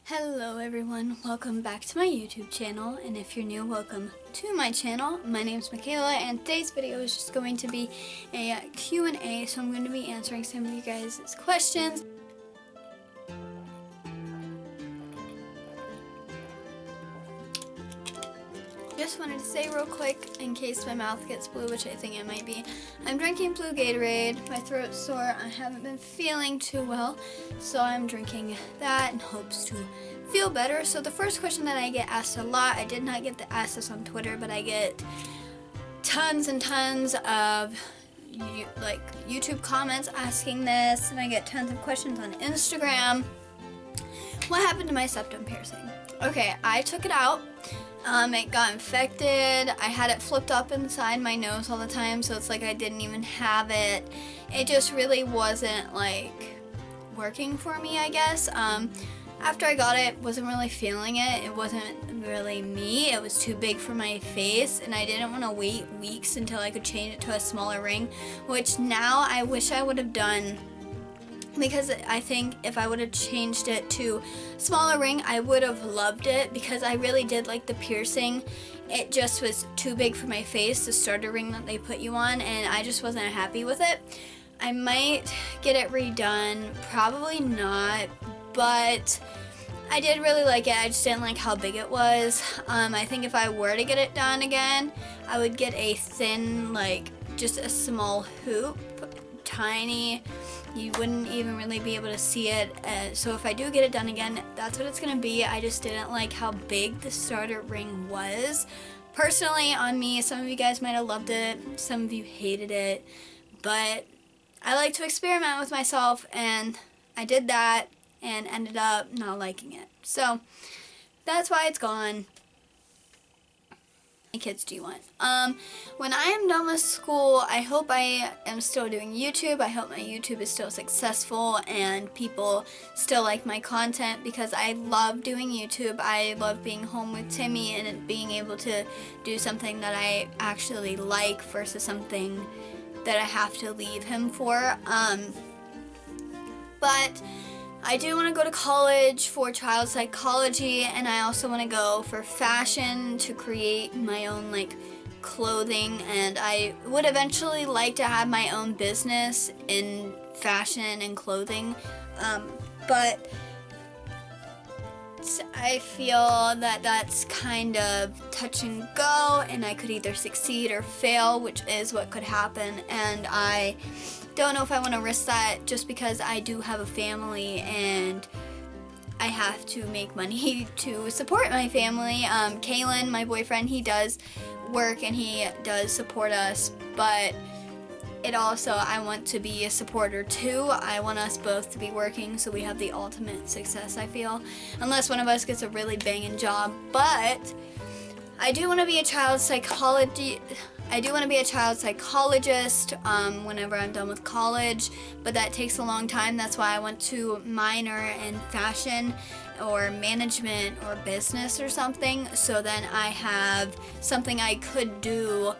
Hello everyone, welcome back to my YouTube channel, and if you're new, welcome to my channel. My name's Mckayla, and today's video is just going to be a Q&A, so I'm going to be answering some of you guys' questions. Just wanted to say real quick, in case my mouth gets blue, which I think it might be, I'm drinking blue Gatorade. My throat's sore. I haven't been feeling too well, so I'm drinking that in hopes to feel better. So the first question that I get asked a lot, I did not get to ask this on Twitter, but I get tons and tons of YouTube comments asking this, and I get tons of questions on Instagram. What happened to my septum piercing? Okay, I took it out. It got infected. I had it flipped up inside my nose all the time, so it's like I didn't even have it. It just really wasn't like working for me, I guess. After I got it, wasn't really feeling it. It wasn't really me. It was too big for my face, and I didn't want to wait weeks until I could change it to a smaller ring, which now I wish I would have done. Because I think if I would have changed it to smaller ring, I would have loved it, because I really did like the piercing. It just was too big for my face, the starter ring that they put you on, and I just wasn't happy with it. I might get it redone, probably not, but I did really like it. I just didn't like how big it was. I think if I were to get it done again, I would get a thin, like just a small hoop, tiny. You wouldn't even really be able to see it, so if I do get it done again, that's what it's going to be. I just didn't like how big the starter ring was. Personally, on me, some of you guys might have loved it, some of you hated it, but I like to experiment with myself, and I did that and ended up not liking it. So that's why it's gone. Kids do you want? When I am done with school, I hope I am still doing YouTube. I hope my YouTube is still successful and people still like my content, because I love doing YouTube. I love being home with Timmy and being able to do something that I actually like versus something that I have to leave him for. But I do want to go to college for child psychology, and I also want to go for fashion to create my own clothing, and I would eventually like to have my own business in fashion and clothing, but I feel that that's kind of touch and go, and I could either succeed or fail, which is what could happen, and I don't know if I want to risk that, just because I do have a family and I have to make money to support my family. Caelan, my boyfriend, he does work and he does support us, but it also, I want to be a supporter too. I want us both to be working so we have the ultimate success, I feel, unless one of us gets a really banging job. But I do want to be a child psychologist whenever I'm done with college, but that takes a long time. That's why I want to minor in fashion or management or business or something, so then I have something I could do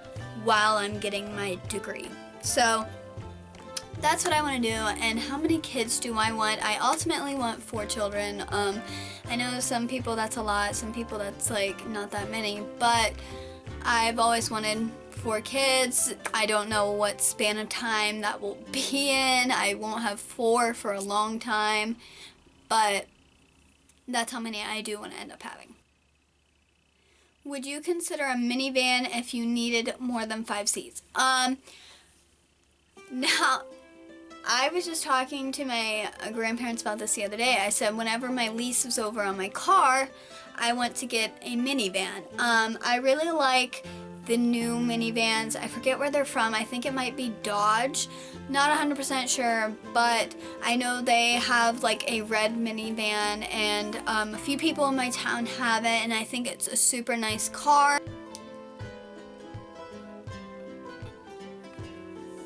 while I'm getting my degree. So that's what I want to do. And how many kids do I want? I ultimately want 4 children. I know some people that's a lot, some people that's not that many, but I've always wanted 4 kids. I don't know what span of time that will be in. I won't have 4 for a long time, but that's how many I do want to end up having. Would you consider a minivan if you needed more than 5 seats? Now, I was just talking to my grandparents about this the other day. I said whenever my lease was over on my car, I want to get a minivan. I really like the new minivans. I forget where they're from. I think it might be Dodge. Not 100% sure, but I know they have a red minivan, and a few people in my town have it, and I think it's a super nice car.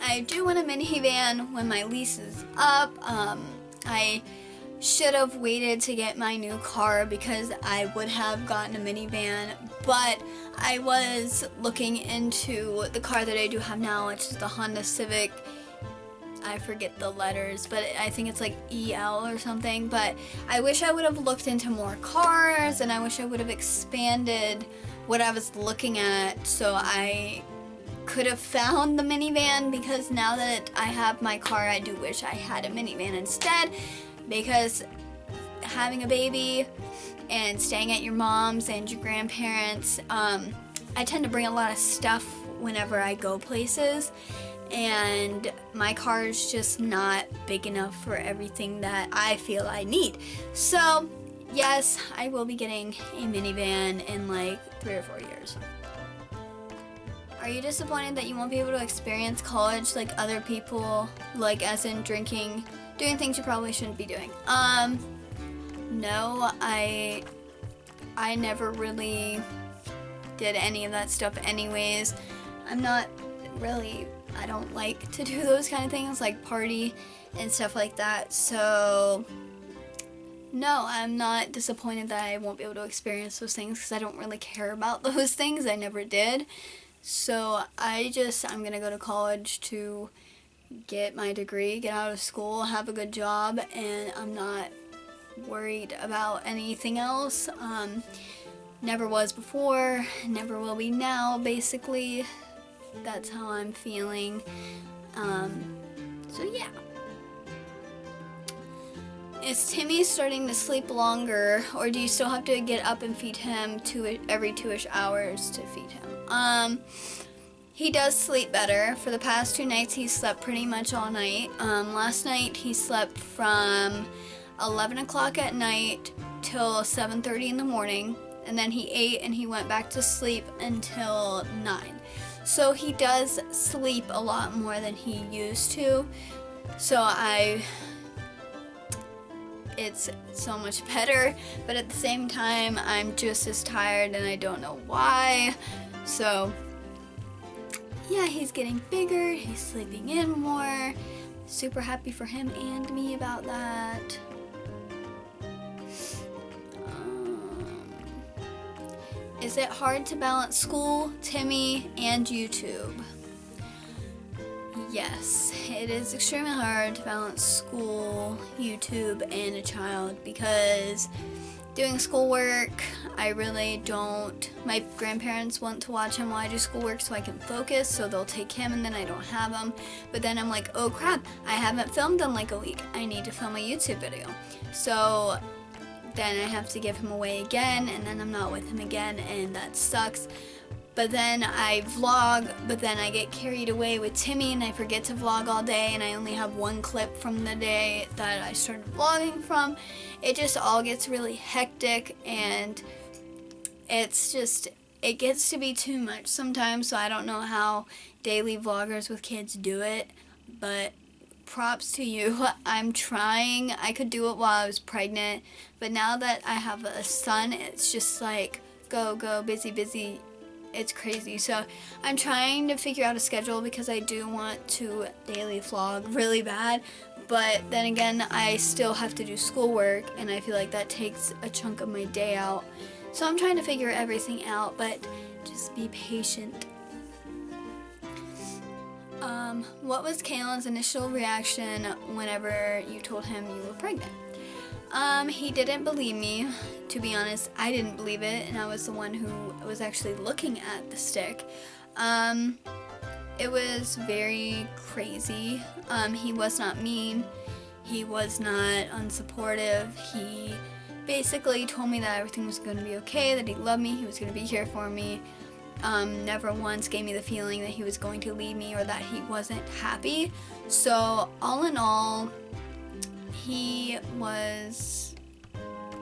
I do want a minivan when my lease is up. I should have waited to get my new car, because I would have gotten a minivan, but I was looking into the car that I do have now, which is the Honda Civic. I forget the letters, but I think it's like EL or something. But I wish I would have looked into more cars, and I wish I would have expanded what I was looking at so I could have found the minivan, because now that I have my car, I do wish I had a minivan instead, because having a baby and staying at your mom's and your grandparents, I tend to bring a lot of stuff whenever I go places, and my car is just not big enough for everything that I feel I need. So yes, I will be getting a minivan in like 3 or 4 years. Are you disappointed that you won't be able to experience college like other people, like as in drinking, doing things you probably shouldn't be doing? No, I never really did any of that stuff anyways. I'm not really, I don't like to do those kind of things, like party and stuff like that. So no, I'm not disappointed that I won't be able to experience those things, because I don't really care about those things. I never did. So I'm gonna go to college to get my degree, get out of school, have a good job, and I'm not worried about anything else. Never was before, never will be now, basically. That's how I'm feeling. So yeah. Is Timmy starting to sleep longer, or do you still have to get up and feed him every 2-ish hours to feed him? He does sleep better. For the past 2 nights, he slept pretty much all night. Last night, he slept from 11 o'clock at night till 7:30 in the morning, and then he ate and he went back to sleep until 9. So he does sleep a lot more than he used to. So it's so much better, but at the same time, I'm just as tired and I don't know why. So yeah, he's getting bigger, he's sleeping in more. Super happy for him and me about that. Is it hard to balance school, Timmy, and YouTube? Yes, it is extremely hard to balance school, YouTube, and a child, because doing schoolwork, I really don't. My grandparents want to watch him while I do schoolwork so I can focus, so they'll take him and then I don't have him. But then I'm like, oh crap, I haven't filmed in like a week. I need to film a YouTube video. So then I have to give him away again, and then I'm not with him again, and that sucks. But then I vlog, but then I get carried away with Timmy and I forget to vlog all day, and I only have one clip from the day that I started vlogging from. It just all gets really hectic, and it gets to be too much sometimes, so I don't know how daily vloggers with kids do it, but props to you. I'm trying. I could do it while I was pregnant, but now that I have a son, it's just like go, busy, busy. It's crazy. So I'm trying to figure out a schedule, because I do want to daily vlog really bad, but then again, I still have to do schoolwork, and I feel like that takes a chunk of my day out. So I'm trying to figure everything out, but just be patient. What was Caelan's initial reaction whenever you told him you were pregnant? He didn't believe me. To be honest, I didn't believe it, and I was the one who was actually looking at the stick. It was very crazy. He was not mean. He was not unsupportive. He basically told me that everything was going to be okay, that he loved me, he was going to be here for me. Never once gave me the feeling that he was going to leave me or that he wasn't happy. So all in all, he was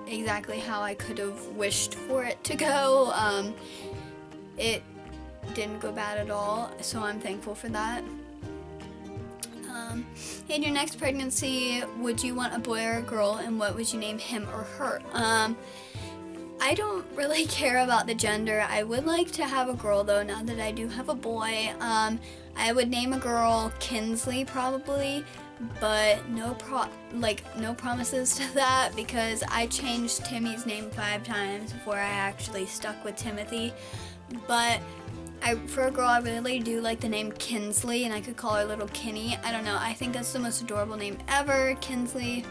exactly how I could have wished for it to go. It didn't go bad at all, so I'm thankful for that. In your next pregnancy, would you want a boy or a girl, and what would you name him or her? I don't really care about the gender. I would like to have a girl though, now that I do have a boy. I would name a girl Kinsley probably, but no promises to that, because I changed Timmy's name 5 times before I actually stuck with Timothy. But For a girl, I really do like the name Kinsley, and I could call her little Kinney. I don't know, I think that's the most adorable name ever, Kinsley.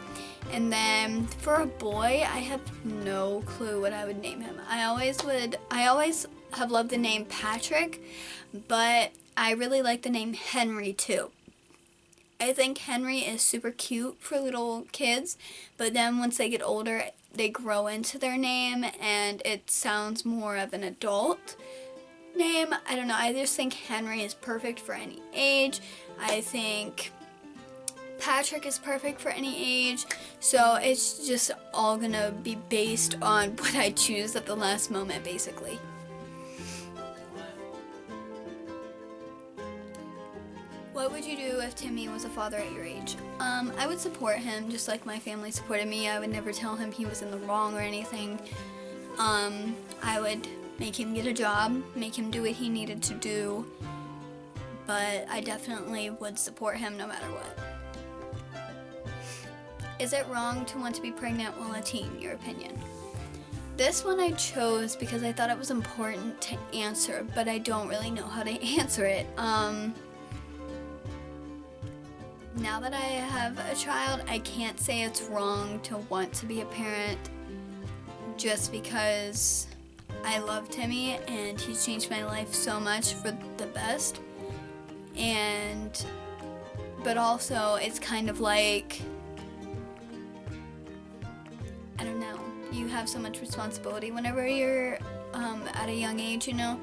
And then for a boy, I have no clue what I would name him. I always have loved the name Patrick, but I really like the name Henry too. I think Henry is super cute for little kids, but then once they get older, they grow into their name and it sounds more of an adult name. I don't know, I just think Henry is perfect for any age. I think Patrick is perfect for any age, so it's just all gonna be based on what I choose at the last moment, basically. What would you do if Timmy was a father at your age? I would support him just like my family supported me. I would never tell him he was in the wrong or anything. I would make him get a job, make him do what he needed to do, but I definitely would support him no matter what. Is it wrong to want to be pregnant while a teen, your opinion? This one I chose because I thought it was important to answer, but I don't really know how to answer it. Now that I have a child, I can't say it's wrong to want to be a parent just because I love Timmy and he's changed my life so much for the best. But also it's kind of like, I don't know, you have so much responsibility whenever you're at a young age, you know?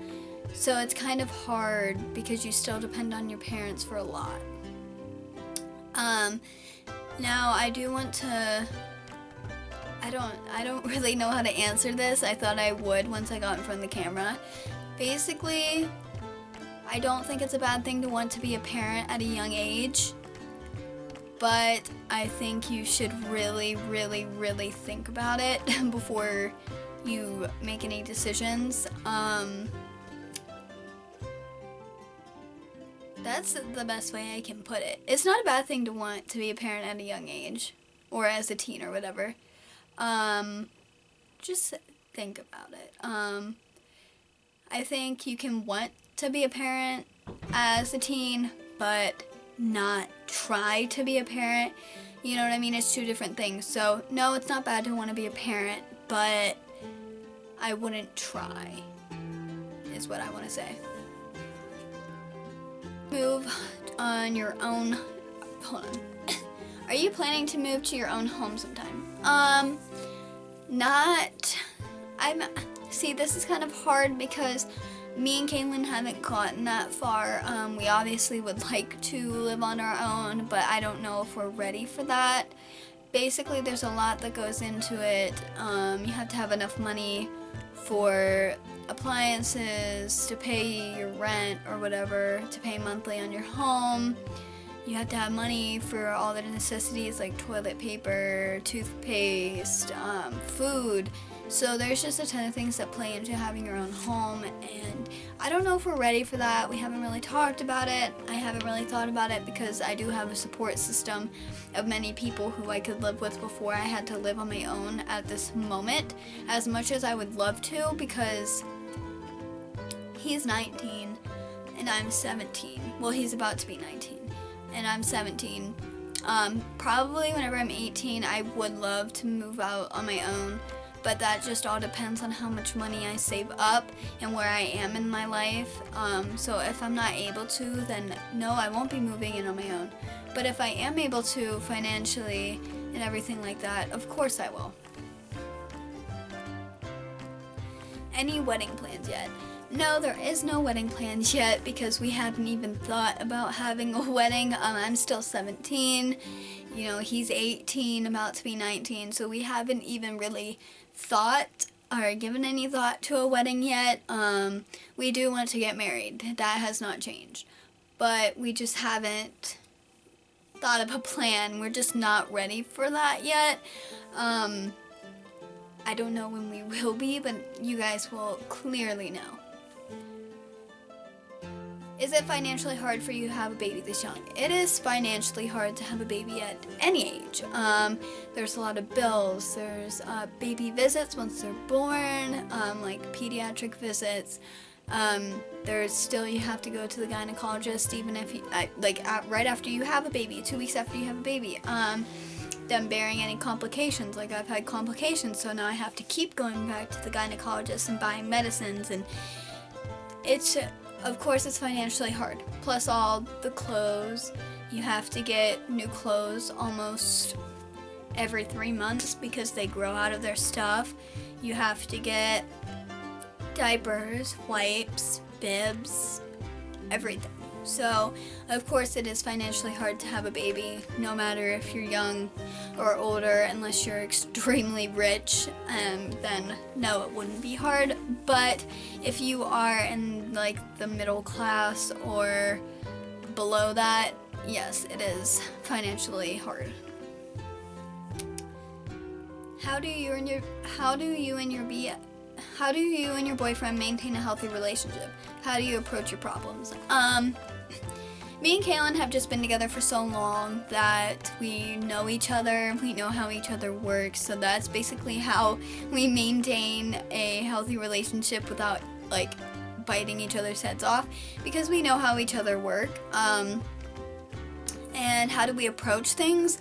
So it's kind of hard because you still depend on your parents for a lot. Now I do want to, I don't really know how to answer this. I thought I would once I got in front of the camera. Basically, I don't think it's a bad thing to want to be a parent at a young age, but I think you should really, really, really think about it before you make any decisions. That's the best way I can put it. It's not a bad thing to want to be a parent at a young age, or as a teen or whatever. Just think about it. I think you can want to be a parent as a teen, but not try to be a parent. You know what I mean? It's two different things. So, no, it's not bad to want to be a parent, but I wouldn't try, is what I want to say. Move on your own, hold on. Are you planning to move to your own home sometime? See, this is kind of hard because me and Caelan haven't gotten that far. We obviously would like to live on our own, but I don't know if we're ready for that. Basically, there's a lot that goes into it. You have to have enough money for appliances, to pay your rent or whatever, to pay monthly on your home. You have to have money for all the necessities like toilet paper, toothpaste, food. So there's just a ton of things that play into having your own home, and I don't know if we're ready for that. We haven't really talked about it. I haven't really thought about it because I do have a support system of many people who I could live with before I had to live on my own at this moment, as much as I would love to, because he's 19 and I'm 17. Well, he's about to be 19 and I'm 17. Probably whenever I'm 18, I would love to move out on my own, but that just all depends on how much money I save up and where I am in my life. So if I'm not able to, then no, I won't be moving in on my own. But if I am able to financially and everything like that, of course I will. Any wedding plans yet? No, there is no wedding plans yet because we haven't even thought about having a wedding. I'm still 17, you know, he's 18, about to be 19, so we haven't even really thought or given any thought to a wedding yet. We do want to get married. That has not changed, but we just haven't thought of a plan. We're just not ready for that yet. I don't know when we will be, but you guys will clearly know. Is it financially hard for you to have a baby this young? It is financially hard to have a baby at any age. There's a lot of bills. There's baby visits once they're born, like pediatric visits. There's still, you have to go to the gynecologist even if you, right after you have a baby, 2 weeks after you have a baby. Them bearing any complications, like I've had complications, so now I have to keep going back to the gynecologist and buying medicines, and it's, of course, it's financially hard. Plus all the clothes, you have to get new clothes almost every 3 months because they grow out of their stuff. You have to get diapers, wipes, bibs, everything. So, of course, it is financially hard to have a baby, no matter if you're young or older, unless you're extremely rich, then no, it wouldn't be hard. But if you are in like the middle class or below that, yes, it is financially hard. How do you and your boyfriend maintain a healthy relationship? How do you approach your problems? Me and Caelan have just been together for so long that we know each other, we know how each other works, so that's basically how we maintain a healthy relationship without like biting each other's heads off, because we know how each other work. And how do we approach things?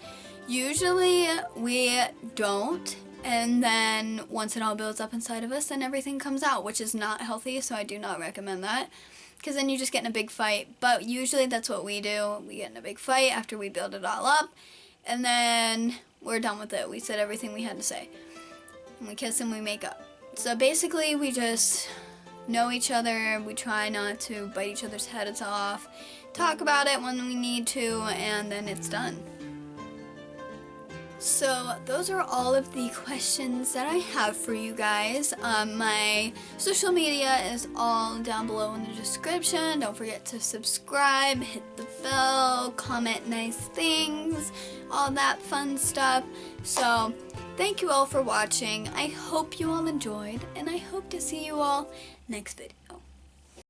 Usually we don't, and then once it all builds up inside of us, then everything comes out, which is not healthy, so I do not recommend that, because then you just get in a big fight. But usually that's what we do. We get in a big fight after we build it all up, and then we're done with it. We said everything we had to say, and we kiss and we make up. So basically we just know each other, we try not to bite each other's heads off, talk about it when we need to, and then it's done. So those are all of the questions that I have for you guys. My social media is all down below in the description. Don't forget to subscribe, hit the bell, comment nice things, all that fun stuff. So thank you all for watching. I hope you all enjoyed, and I hope to see you all next video.